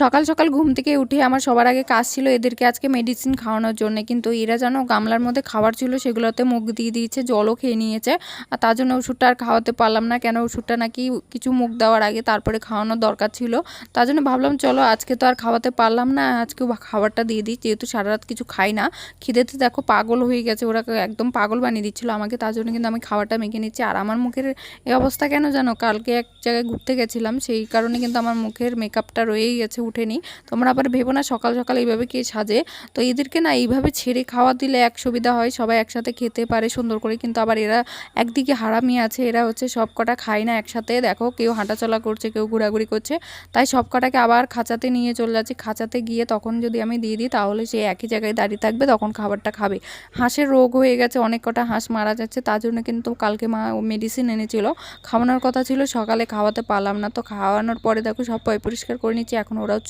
সকাল সকাল ঘুম থেকে উঠে আমার সবার আগে কাজ ছিল এদেরকে আজকে মেডিসিন খাওয়ানোর জন্য, কিন্তু এরা যেন গামলার মধ্যে খাবার ছিল সেগুলোতে মুখ দিয়ে দিয়েছে, জলও খেয়ে নিয়েছে। আর তার জন্য ওষুধটা আর খাওয়াতে পারলাম না, কেন ওষুধটা নাকি কিছু মুখ দেওয়ার আগে তারপরে খাওয়ানোর দরকার ছিল। তার জন্য ভাবলাম চলো আজকে তো আর খাওয়াতে পারলাম না, আজকে খাবারটা দিয়ে দিই, যেহেতু সারা রাত কিছু খাই না। খিদেতে দেখো পাগল হয়ে গেছে, ওরা একদম পাগল বানিয়ে দিচ্ছিলো আমাকে। তার জন্য কিন্তু আমি খাবারটা মেখে নিচ্ছি। আর আমার মুখের এই অবস্থা কেন জানো, কালকে এক জায়গায় ঘুরতে গেছিলাম, সেই কারণে কিন্তু আমার মুখের মেকআপটা রয়েই গেছে, উঠেনি। তোমরা আবার ভেবো না সকাল সকাল এইভাবে কে সাজে। তো এদেরকে না এইভাবে ছেড়ে খাওয়া দিলে এক সুবিধা হয়, সবাই একসাথে খেতে পারে সুন্দর করে। কিন্তু আবার এরা একদিকে হারামি আছে, এরা হচ্ছে সব কটা খায় না একসাথে। দেখো কেউ হাঁটাচলা করছে, কেউ ঘোরাঘুরি করছে, তাই সব কটাকে আবার খাঁচাতে নিয়ে চলে যাচ্ছে। খাঁচাতে গিয়ে তখন যদি আমি দিয়ে দিই তাহলে সে একই জায়গায় দাঁড়িয়ে থাকবে, তখন খাবারটা খাবে। হাঁসের রোগ হয়ে গেছে, অনেক কটা হাঁস মারা যাচ্ছে, তার জন্য কিন্তু কালকে মা মেডিসিন এনেছিল, খাওয়ানোর কথা ছিল, সকালে খাওয়াতে পারলাম না। তো খাওয়ানোর পরে দেখো সব পরিষ্কার করে নিচ্ছি, এখন ওরাও চুপ